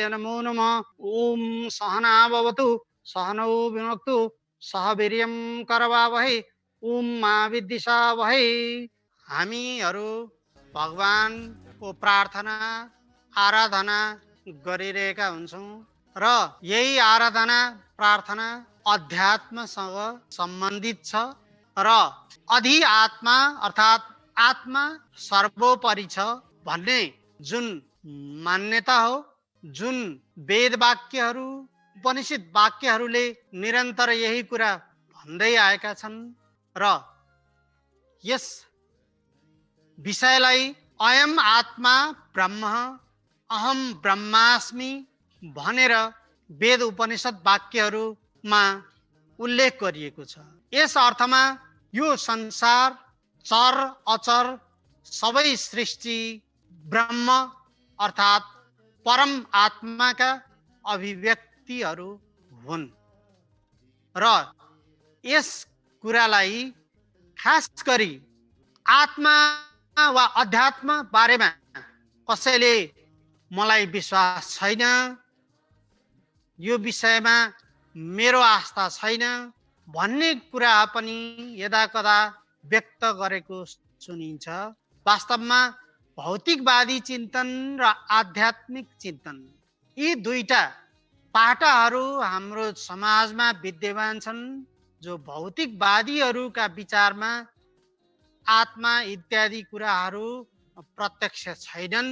गणेशाय नमो नमः। ओम सहना भवतु सहनौ भुनक्तु सह वीर्यं करवावहै ओम मा विद्विषावहै। हामीहरू भगवानको प्रार्थना आराधना गरिरहेका हुन्छौँ र यही आराधना प्रार्थना अध्यात्मसँग सम्बन्धित छ र अधि आत्मा अर्थात् आत्मा सर्वोपरि छ भन्ने जुन मान्यता हो, जुन वेद वाक्यहरू उपनिषद वाक्यहरूले निरन्तर यही कुरा भन्दै आएका छन् र यस विषयलाई अयम आत्मा ब्रह्म अहम ब्रह्मास्मि भनेर वेद उपनिषद वाक्यहरूमा उल्लेख गरिएको छ। यस अर्थमा यो संसार चर अचर सबै सृष्टि ब्रह्म अर्थात् परम आत्माका अभिव्यक्तिहरू हुन् र यस कुरालाई खास गरी आत्मा वा अध्यात्म बारेमा कसैले मलाई विश्वास छैन, यो विषयमा मेरो आस्था छैन भन्ने कुरा पनि यदाकदा व्यक्त गरेको सुनिन्छ। वास्तवमा भौतिकवादी चिन्तन र आध्यात्मिक चिन्तन यी दुईटा पाटाहरू हाम्रो समाजमा विद्यमान छन्। जो भौतिकवादीहरूका विचारमा आत्मा इत्यादि कुराहरू प्रत्यक्ष छैनन्,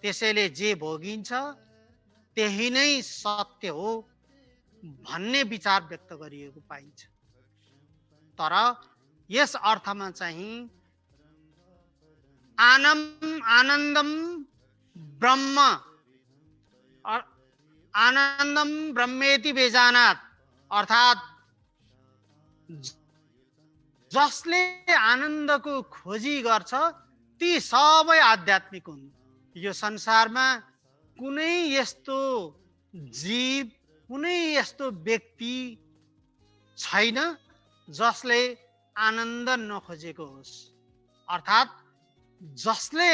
त्यसैले जे भोगिन्छ त्यही नै सत्य हो भन्ने विचार व्यक्त गरिएको पाइन्छ। तर यस अर्थमा चाहिँ आनन्दम ब्रह्म आनन्दम ब्रह्मेति बेजानात् अर्थात् जसले आनन्दको खोजी गर्छ ती सबै आध्यात्मिक हुन्। यो संसारमा कुनै यस्तो जीव कुनै यस्तो व्यक्ति छैन जसले आनन्द नखोजेको होस्। अर्थात् जसले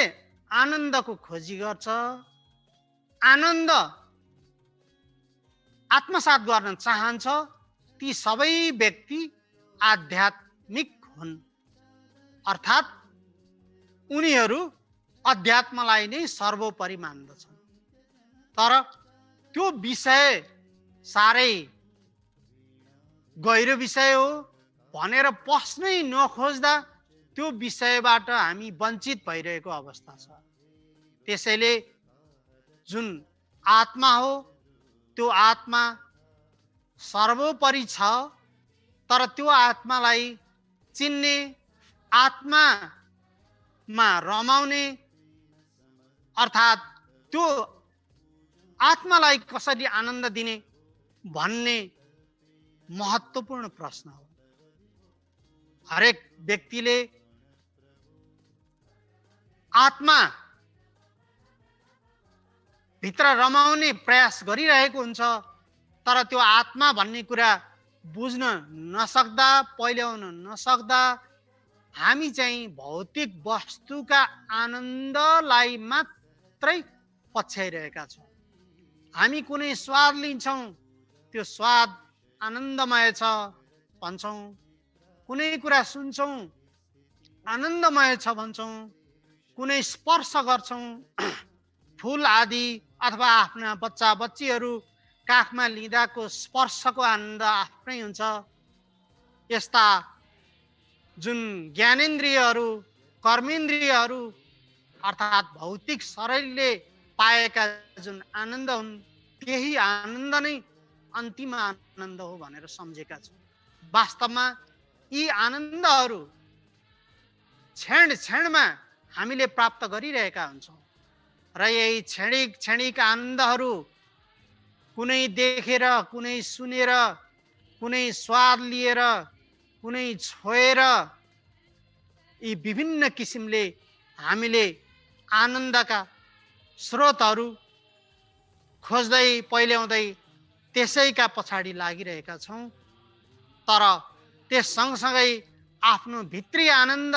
आनन्दको खोजी गर्छ, आनन्द आत्मसात गर्न चाहन्छ, ती सबै व्यक्ति आध्यात्मिक हुन्। अर्थात् उनीहरू अध्यात्मलाई नै सर्वोपरि मान्दछन्। तर त्यो विषय साह्रै गहिरो विषय हो भनेर पस्नै नखोज्दा त्यो विषयबाट हामी वञ्चित भइरहेको अवस्था छ। त्यसैले जुन आत्मा हो त्यो आत्मा सर्वोपरि छ, तर त्यो आत्मालाई चिन्ने, आत्मामा रमाउने अर्थात् त्यो आत्मालाई कसरी आनन्द दिने भन्ने महत्त्वपूर्ण प्रश्न हो। हरेक व्यक्तिले आत्मा भित्र रमाउने प्रयास गरिरहेको हुन्छ, तर त्यो आत्मा भन्ने कुरा बुझ्न नसक्दा, पहिल्याउन नसक्दा हामी चाहिँ भौतिक वस्तुका आनन्दलाई मात्रै पछ्याइरहेका छौँ। हामी कुनै स्वाद लिन्छौँ, त्यो स्वाद आनन्दमय छ भन्छौँ, कुनै कुरा सुन्छौँ आनन्दमय छ भन्छौँ, कुनै स्पर्श गर्छौँ फुल आदि अथवा आफ्ना बच्चा बच्चीहरू काखमा लिँदाको स्पर्शको आनन्द आफ्नै हुन्छ। यस्ता जुन ज्ञानेन्द्रियहरू कर्मेन्द्रियहरू अर्थात् भौतिक शरीरले पाएका जुन आनन्द हुन् त्यही आनन्द नै अन्तिम आनन्द हो भनेर सम्झेका छौँ। वास्तवमा यी आनन्दहरू क्षण क्षणमा हामीले प्राप्त गरिरहेका हुन्छौँ र यही क्षणिक आनन्दहरू कुनै देखेर, कुनै सुनेर, कुनै स्वाद लिएर, कुनै छोएर यी विभिन्न किसिमले हामीले आनन्दका स्रोतहरू खोज्दै पहिल्याउँदै त्यसैका पछाडि लागिरहेका छौँ। तर त्यस सँगसँगै आफ्नो भित्री आनन्द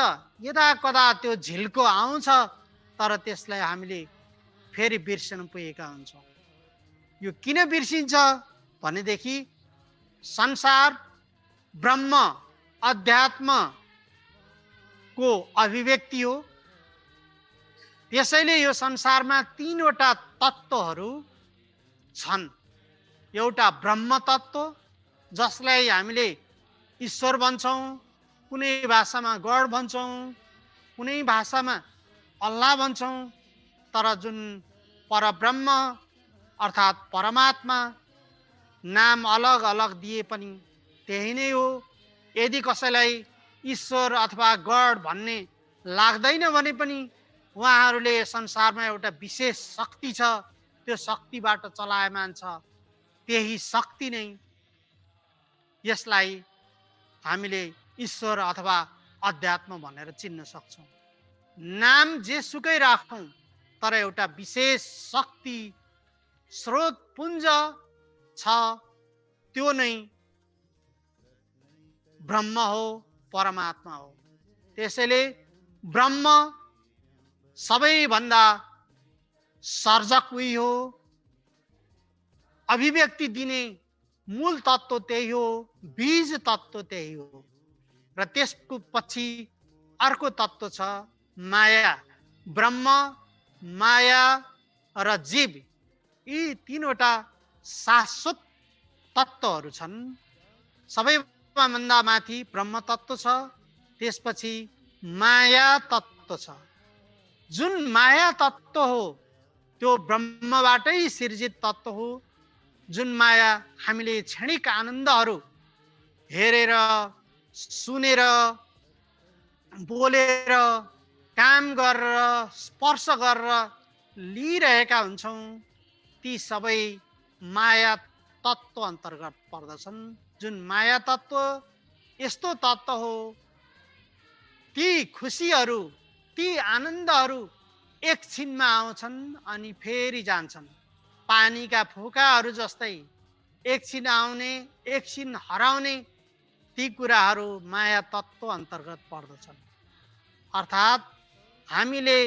यदा कदा त्यो झिल्को आउँछ, तर त्यसलाई हामीले फेरि बिर्सन पुगेका हुन्छौँ। यो किन बिर्सिन्छ भनेदेखि संसार ब्रह्म अध्यात्मको अभिव्यक्ति हो। त्यसैले यो संसारमा तीनवटा तत्त्वहरू छन्। एउटा ब्रह्म तत्त्व जसलाई हामीले ईश्वर भन्छौँ, कुनै भाषामा गड भन्छौँ, कुनै भाषामा अल्लाह भन्छौँ। तर जुन परब्रह्म अर्थात् परमात्मा, नाम अलग अलग दिए पनि त्यही नै हो। यदि कसैलाई ईश्वर अथवा गड भन्ने लाग्दैन भने पनि उहाँहरूले संसारमा एउटा विशेष शक्ति छ, त्यो शक्तिबाट चलायमान छ। त्यही शक्ति नै यसलाई हामीले ईश्वर अथवा अध्यात्म भनेर चिन्न सक्छौँ। नाम जेसुकै राखौँ, तर एउटा विशेष शक्ति स्रोत पुञ्ज छ, त्यो नै ब्रह्म हो, परमात्मा हो। त्यसैले ब्रह्म सबैभन्दा सर्जक उही हो, अभिव्यक्ति दिने मूल तत्त्व त्यही हो, बीज तत्त्व त्यही हो। र त्यसको पछि अर्को तत्त्व छ माया। ब्रह्म, माया र जीव, यी तीनवटा शाश्वत तत्त्वहरू छन्। सबैभन्दा माथि ब्रह्म तत्त्व छ, त्यसपछि माया तत्त्व छ। जुन माया तत्त्व हो त्यो ब्रह्मबाटै सिर्जित तत्त्व हो। जुन माया हामीले क्षणिक आनन्दहरू हेरेर, सुनेर, बोलेर, काम गरेर, स्पर्श गरेर लिइरहेका हुन्छौँ, ती सबै माया तत्त्व अन्तर्गत पर्दछन्। जुन माया तत्त्व यस्तो तत्त्व हो, ती खुसीहरू, ती आनन्दहरू एकछिनमा आउँछन् अनि फेरि जान्छन्। पानीका फोकाहरू जस्तै एकछिन आउने, एकछिन हराउने, ती कुराहरू माया तत्त्व अन्तर्गत पर्दछन्। अर्थात् हामीले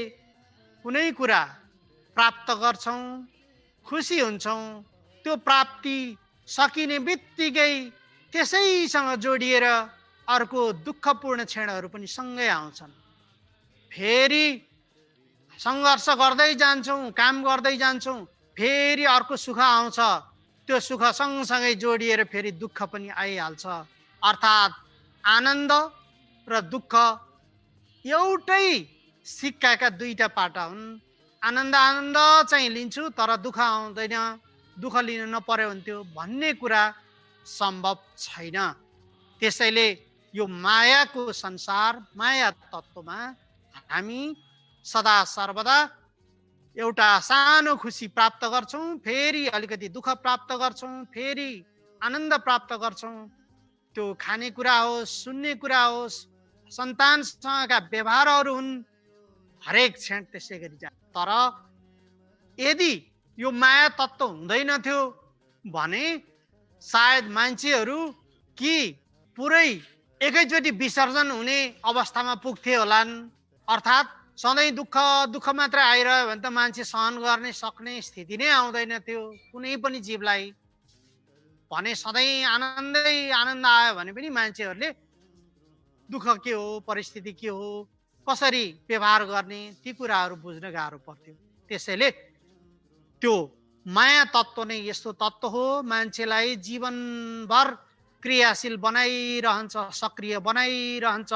कुनै कुरा प्राप्त गर्छौँ, खुसी हुन्छौँ, त्यो प्राप्ति सकिने बित्तिकै त्यसैसँग जोडिएर अर्को दुःखपूर्ण क्षणहरू पनि सँगै आउँछन्। फेरि सङ्घर्ष गर्दै जान्छौँ, काम गर्दै जान्छौँ, फेरि अर्को सुख आउँछ, त्यो सुख सँगसँगै जोडिएर फेरि दुःख पनि आइहाल्छ। अर्थात् आनन्द र दुःख एउटै सिक्काका दुईटा पाटा हुन्। आनन्द चाहिँ लिन्छु तर दुःख आउँदैन, दुःख लिन नपर्यो हुन्थ्यो भन्ने कुरा सम्भव छैन। त्यसैले यो मायाको संसार, माया तत्त्वमा हामी सदा सर्वदा एउटा सानो खुसी प्राप्त गर्छौँ, फेरि अलिकति दुःख प्राप्त गर्छौँ, फेरि आनन्द प्राप्त गर्छौँ। त्यो खानेकुरा होस्, सुन्ने कुरा होस्, सन्तानसँगका व्यवहारहरू हुन्, हरेक क्षण त्यसै गरी जा। तर यदि यो माया तत्त्व हुँदैन थियो भने सायद मान्छेहरू कि पुरै एकैचोटि विसर्जन हुने अवस्थामा पुग्थे होलान्। अर्थात् सधैँ दुःख मात्रै आइरह्यो भने त मान्छे सहन गर्ने सक्ने स्थिति नै आउँदैन थियो कुनै पनि जीवलाई। भने सधैँ आनन्द आयो भने पनि मान्छेहरूले दुःख के हो, परिस्थिति के हो, कसरी व्यवहार गर्ने, ती कुराहरू बुझ्न गाह्रो पर्थ्यो। त्यसैले त्यो माया तत्त्व नै यस्तो तत्त्व हो, मान्छेलाई जीवनभर क्रियाशील बनाइरहन्छ, सक्रिय बनाइरहन्छ।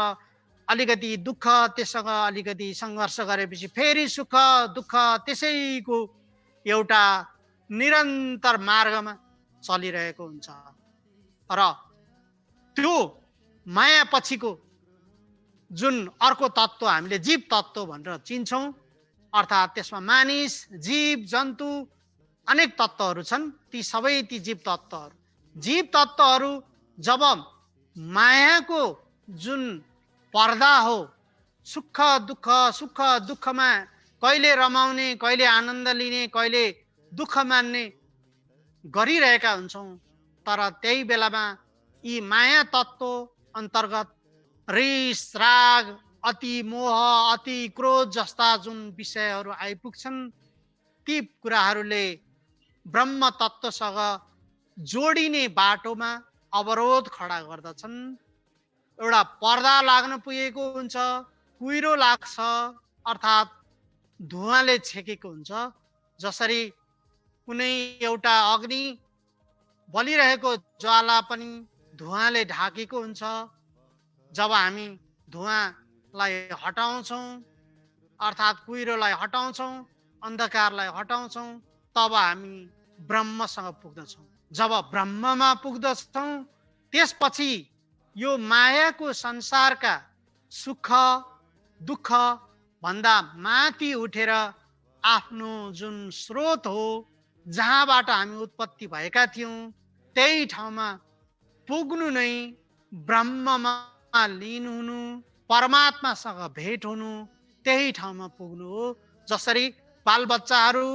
अलिकति दुःख, त्यससँग अलिकति सङ्घर्ष गरेपछि फेरि सुख, दुःख, त्यसैको एउटा निरन्तर मार्गमा चलिरहेको हुन्छ। र त्यो माया पछिको जुन अर्को तत्त्व हामीले जीव तत्त्व भनेर चिन्छौँ, अर्थात् त्यसमा मानिस, जीव, जन्तु अनेक तत्त्वहरू छन्। ती सबै ती जीव तत्त्वहरू, जीव तत्त्वहरू जब मायाको जुन पर्दा हो, सुख दुःखमा कहिले रमाउने, कहिले आनन्द लिने, कहिले दुःख मान्ने गरिरहेका हुन्छौँ। तर त्यही बेलामा यी माया तत्त्व अन्तर्गत रिस, राग, अति मोह, अति क्रोध जस्ता जुन विषयहरू आइपुग्छन्, ती कुराहरूले ब्रह्म तत्त्वसँग जोडिने बाटोमा अवरोध खडा गर्दछन्। एउटा पर्दा लाग्न पुगेको हुन्छ, कुहिरो लाग्छ, अर्थात् धुवाँले छेकेको हुन्छ। जसरी कुनै एउटा अग्नि बलिरहेको ज्वाला पनि धुवाँले ढाकेको हुन्छ। जब हामी धुवाँलाई हटाउँछौँ, अर्थात् कुहिरोलाई हटाउँछौँ, अन्धकारलाई हटाउँछौँ, तब हामी ब्रह्मसँग पुग्दछौँ। जब ब्रह्ममा पुग्दछौँ, त्यसपछि यो मायाको संसारका सुख दुःख भन्दा माथि उठेर आफ्नो जुन स्रोत हो, जहाँबाट हामी उत्पत्ति भएका थियौँ, त्यही ठाउँमा पुग्नु नै ब्रह्ममा लीन हुनु, परमात्मासँग भेट हुनु, त्यही ठाउँमा पुग्नु हो। जसरी बालबच्चाहरू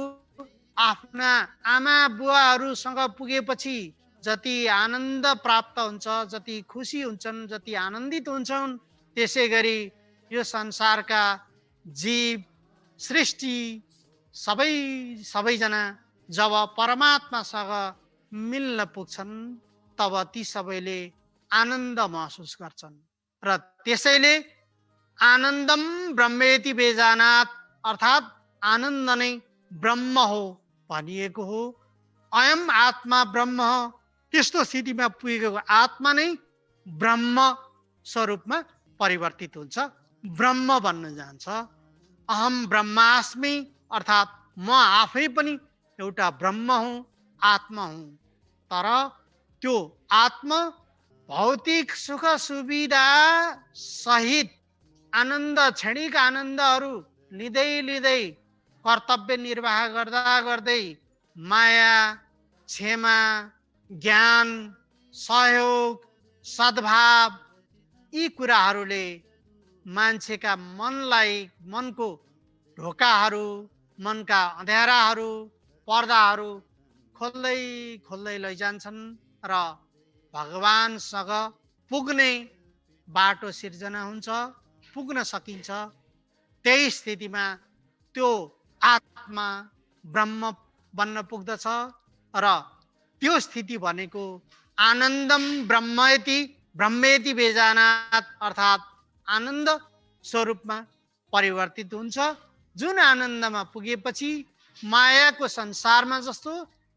आफ्ना आमा बुवाहरूसँग पुगेपछि जति आनन्द प्राप्त हुन्छ, जति खुसी हुन्छन्, जति आनन्दित हुन्छन्, त्यसै गरी यो संसारका जीव सृष्टि सबैजना जब परमात्मासँग मिल्न पुग्छन्, तब ती सबैले आनन्द महसुस गर्छन्। र त्यसैले आनन्दम ब्रह्मेति बेजानात्, अर्थात् आनन्द नै ब्रह्म हो भनिएको हो। अयम आत्मा ब्रह्म, त्यस्तो स्थितिमा पुगेको आत्मा नै ब्रह्म स्वरूपमा परिवर्तित हुन्छ, ब्रह्म बन्न जान्छ। अहम ब्रह्मास्मि, अर्थात् म आफै पनि एउटा ब्रह्म हुँ, आत्मा हुँ। तर त्यो आत्मा भौतिक सुख सुविधा सहित आनन्द, क्षणिक आनन्दहरू लिँदै लिँदै, कर्तव्य निर्वाह गर्दा गर्दै माया, क्षमा, ज्ञान, सहयोग, सद्भाव, यी कुराहरूले मान्छेका मनलाई, मनको ढोकाहरू, मनका अँध्याराहरू, पर्दाहरू खोल्दै खोल्दै लैजान्छन् र भगवानसँग पुग्ने बाटो सिर्जना हुन्छ, पुग्न सकिन्छ। त्यही स्थितिमा त्यो आत्मा ब्रह्म बन्न पुग्दछ र त्यो स्थिति भनेको आनन्दम ब्रह्मेति बेजानात्, अर्थात् आनन्द स्वरूपमा परिवर्तित हुन्छ। जुन आनन्दमा पुगेपछि मायाको संसारमा जस्तो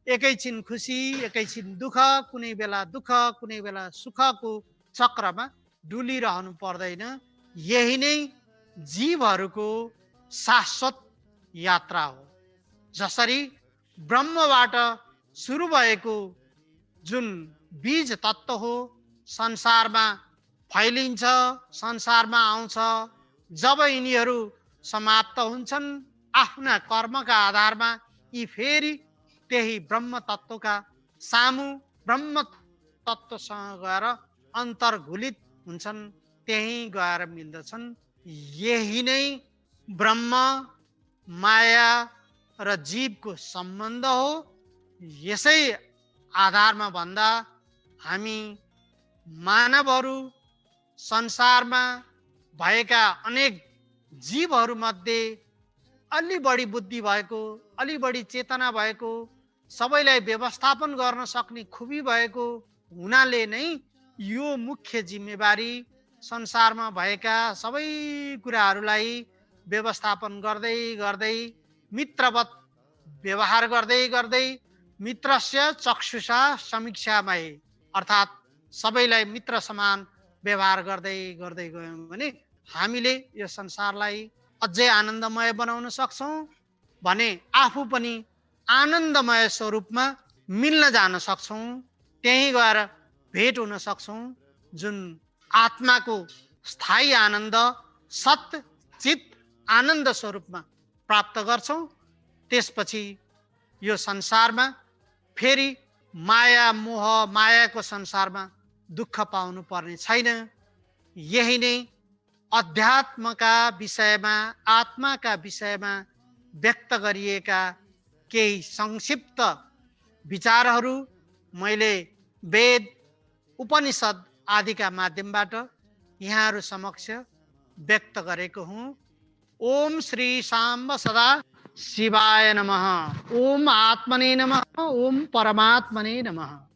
एकैछिन खुसी, एकैछिन दुःख, कुनै बेला दुःख, कुनै बेला सुखको चक्रमा डुलिरहनु पर्दैन। यही नै जीवहरूको शाश्वत यात्रा हो। जसरी ब्रह्मबाट सुरु भएको जुन बीज तत्त्व हो, संसारमा फैलिन्छ, संसारमा आउँछ। जब यिनीहरू समाप्त हुन्छन्, आफ्ना कर्मका आधारमा यी फेरि त्यही ब्रह्म तत्त्वका सामु, ब्रह्म तत्त्वसँग गएर अन्तर्घुलित हुन्छन्, त्यही गएर मिल्दछन्। यही नै ब्रह्म, माया र जीवको सम्बन्ध हो। यसै आधारमा भन्दा हामी मानवहरू संसारमा भएका अनेक जीवहरूमध्ये अलि बढी बुद्धि भएको, अलि बढी चेतना भएको, सबैलाई व्यवस्थापन गर्न सक्ने खुबी भएको हुनाले नै यो मुख्य जिम्मेवारी संसारमा भएका सबै कुराहरूलाई व्यवस्थापन गर्दै गर्दै, मित्रवत व्यवहार गर्दै गर्दै, मित्रस्य चक्षुषा समीक्षामय, अर्थात् सबैलाई मित्र समान व्यवहार गर्दै गर्दै गयौँ भने हामीले यो संसारलाई अझै आनन्दमय बनाउन सक्छौँ भने आफू पनि आनन्दमय स्वरूपमा मिल्न जान सक्छौँ। त्यहीँ गएर भेट हुन सक्छौँ, जुन आत्माको स्थायी आनन्द, सत चित आनन्द स्वरूपमा प्राप्त गर्छौँ। त्यसपछि यो संसारमा फेरि माया मोह मायाको संसारमा दुःख पाउनु पर्ने छैन। यही नै अध्यात्मका विषयमा, आत्माका विषयमा व्यक्त गरिएका केही संक्षिप्त विचारहरू मैले वेद, उपनिषद आदिका माध्यमबाट यहाँहरू समक्ष व्यक्त गरेको हुँ। ओम श्री साम्ब सदा शिवाय नमः। ओम आत्मने नमः। ओम परमात्मने नमः।